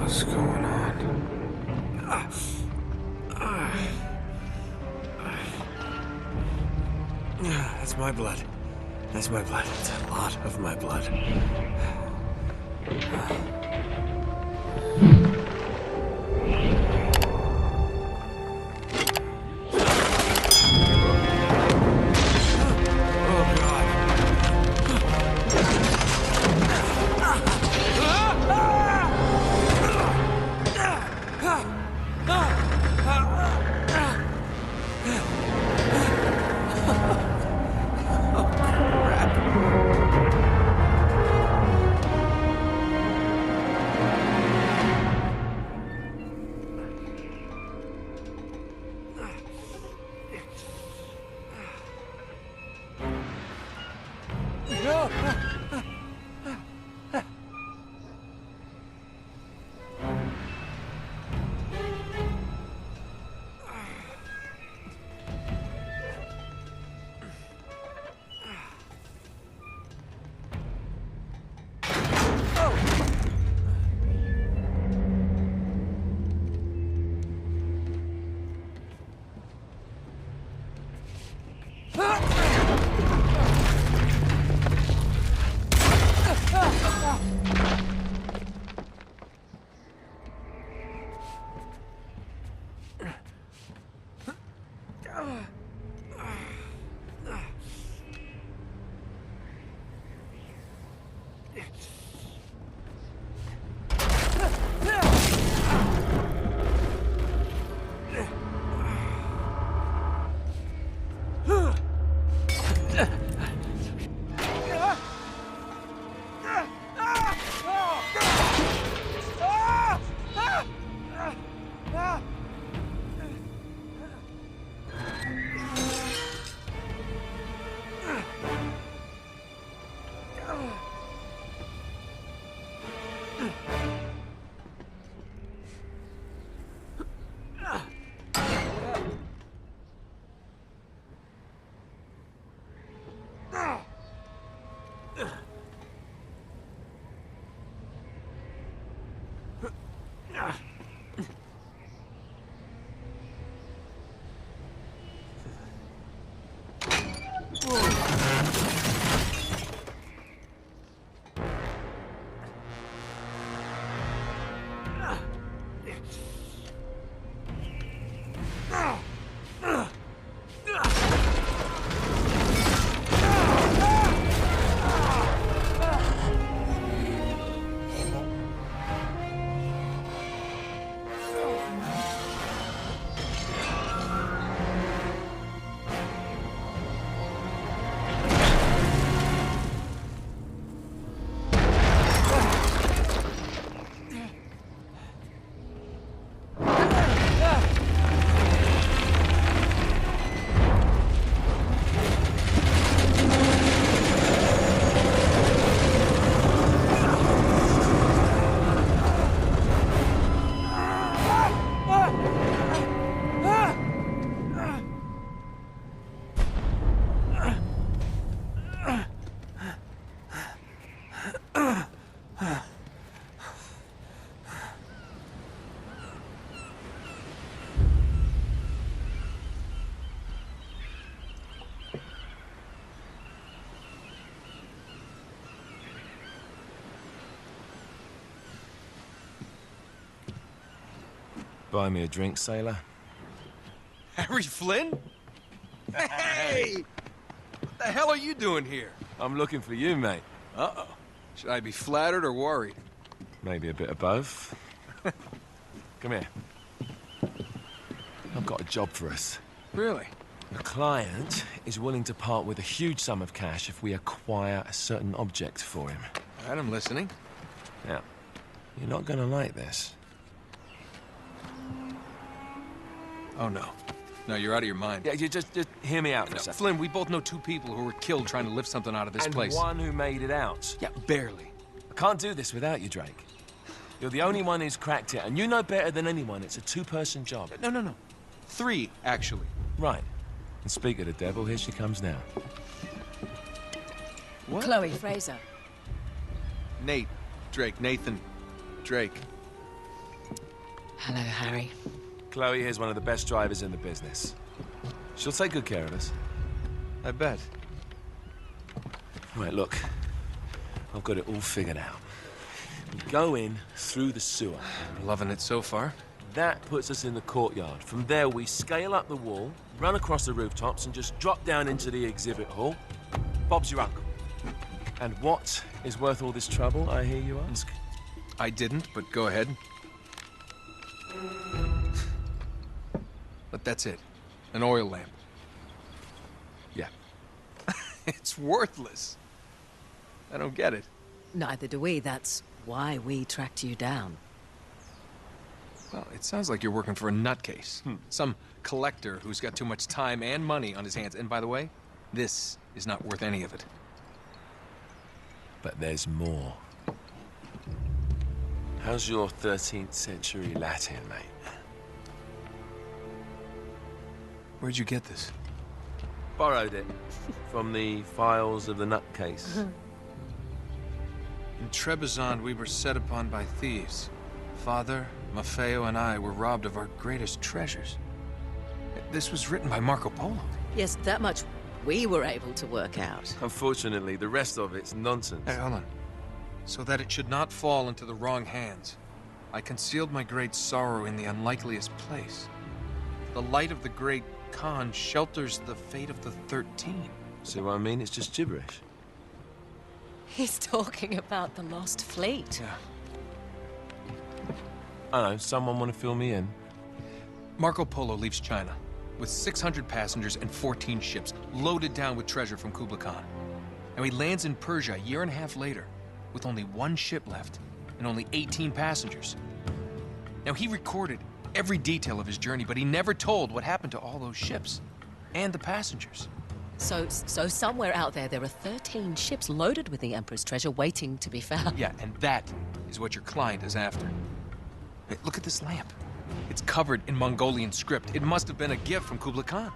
What's going on? That's my blood. That's my blood. It's a lot of my blood. Buy me a drink, sailor. Harry Flynn? Hey! What the hell are you doing here? I'm looking for you, mate. Uh-oh. Should I be flattered or worried? Maybe a bit of both. Come here. I've got a job for us. Really? The client is willing to part with a huge sum of cash if we acquire a certain object for him. All right, I'm listening. Now, you're not gonna like this. Oh, no. No, you're out of your mind. Yeah, you just hear me out for a No, second. Flynn, we both know two people who were killed trying to lift something out of this place. And one who made it out. Yeah, barely. I can't do this without you, Drake. You're the only one who's cracked it, and you know better than anyone it's a two-person job. No. 3, actually. Right. And speak of the devil, here she comes now. What? Chloe Fraser. Nate. Drake. Nathan. Drake. Hello, Harry. Chloe here's one of the best drivers in the business. She'll take good care of us. I bet. Right, look. I've got it all figured out. We go in through the sewer. Loving it so far. That puts us in the courtyard. From there, we scale up the wall, run across the rooftops, and just drop down into the exhibit hall. Bob's your uncle. And what is worth all this trouble, I hear you ask? I didn't, but go ahead. But that's it. An oil lamp. Yeah. It's worthless. I don't get it. Neither do we. That's why we tracked you down. Well, it sounds like you're working for a nutcase. Some collector who's got too much time and money on his hands. And by the way, this is not worth any of it. But there's more. How's your 13th century Latin, mate? Where'd you get this? Borrowed it from the files of the nutcase. In Trebizond, we were set upon by thieves. Father, Maffeo, and I were robbed of our greatest treasures. This was written by Marco Polo. Yes, that much we were able to work out. Unfortunately, the rest of it's nonsense. Hey, hold on. So that it should not fall into the wrong hands, I concealed my great sorrow in the unlikeliest place. The light of the great Khan shelters the fate of the 13. See what I mean? It's just gibberish. He's talking about the lost fleet. Yeah. I don't know, someone want to fill me in? Marco Polo leaves China with 600 passengers and 14 ships, loaded down with treasure from Kublai Khan. And he lands in Persia a year and a half later, with only one ship left and only 18 passengers. Now, he recorded every detail of his journey, but he never told what happened to all those ships and the passengers. So somewhere out there are 13 ships loaded with the Emperor's treasure waiting to be found. Yeah, and that is what your client is after. Hey, look at this lamp. It's covered in Mongolian script. It must have been a gift from Kublai Khan.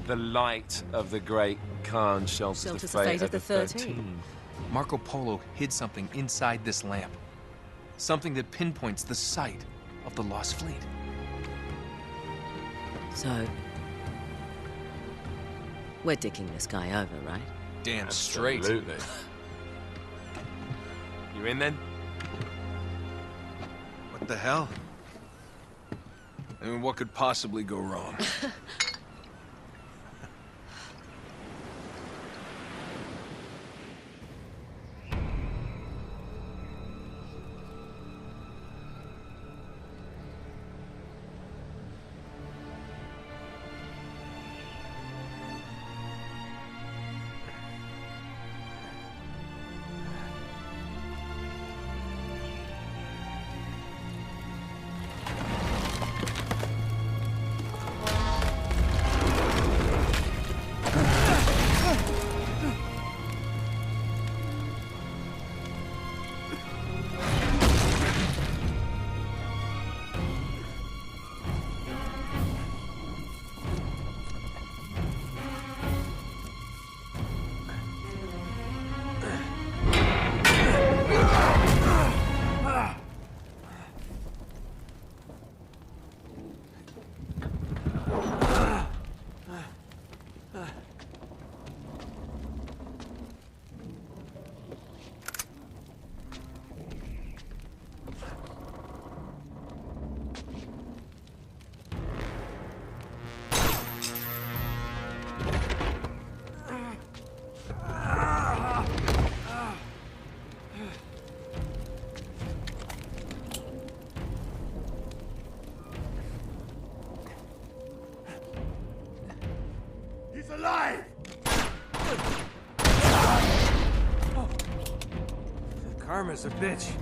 The light of the great Khan shelters the fate of the 13. Marco Polo hid something inside this lamp. Something that pinpoints the site of the lost fleet. So, we're dicking this guy over, right? Damn straight. Absolutely. You in then? What the hell? I mean, what could possibly go wrong? alive! Karma's a bitch.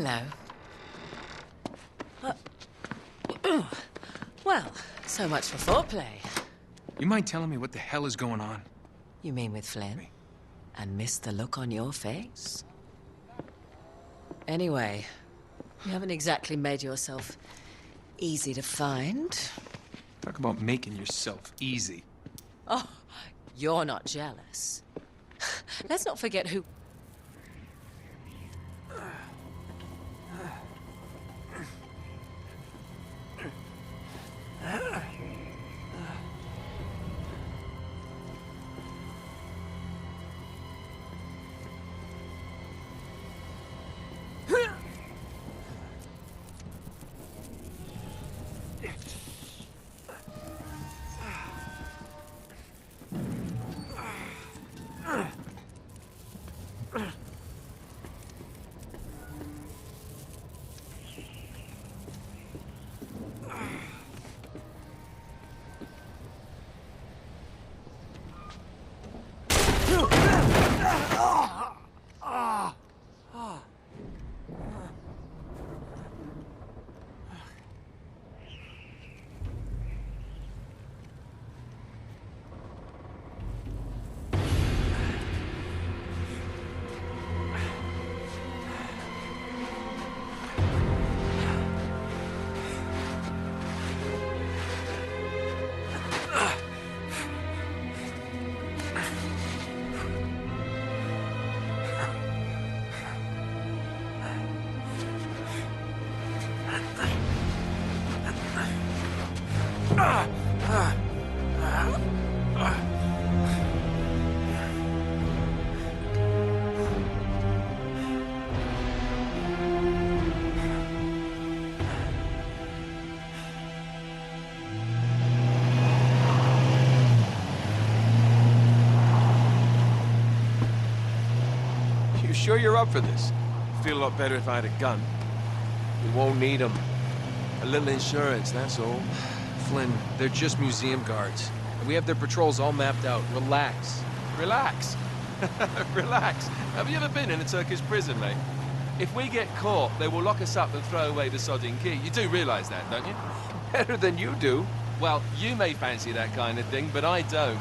Hello. Well, so much for foreplay. You mind telling me what the hell is going on? You mean with Flynn? And miss the look on your face? Anyway, you haven't exactly made yourself easy to find. Talk about making yourself easy. Oh, you're not jealous. Let's not forget who... You sure you're up for this? Feel a lot better if I had a gun. We won't need them. A little insurance, that's all. Flynn, they're just museum guards. We have their patrols all mapped out. Relax. Relax. Relax. Have you ever been in a Turkish prison, mate? If we get caught, they will lock us up and throw away the sodding key. You do realize that, don't you? Better than you do. Well, you may fancy that kind of thing, but I don't.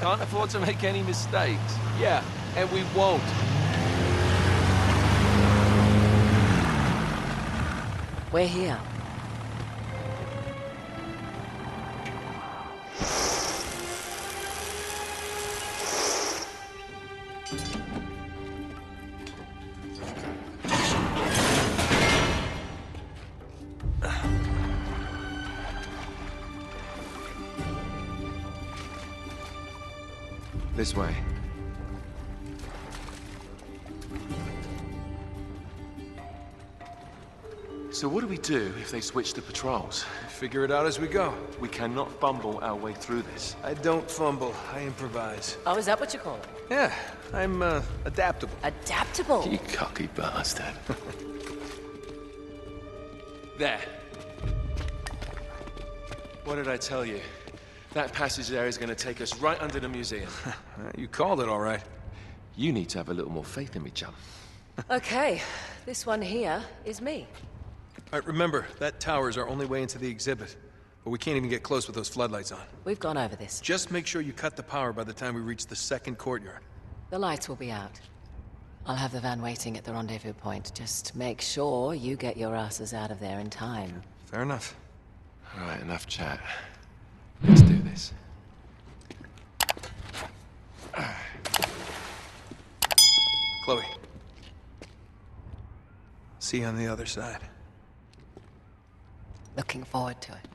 Can't afford to make any mistakes. Yeah, and we won't. We're here. This way. So what do we do if they switch the patrols? Figure it out as we go. We cannot fumble our way through this. I don't fumble, I improvise. Oh, is that what you call it? Yeah, I'm, adaptable. Adaptable? You cocky bastard. There. What did I tell you? That passage there is going to take us right under the museum. You called it all right. You need to have a little more faith in me, chum. Okay, this one here is me. All right, remember, that tower is our only way into the exhibit. But we can't even get close with those floodlights on. We've gone over this. Just make sure you cut the power by the time we reach the second courtyard. The lights will be out. I'll have the van waiting at the rendezvous point. Just make sure you get your asses out of there in time. Fair enough. All right, enough chat. Let's do this. Chloe. See you on the other side. Looking forward to it.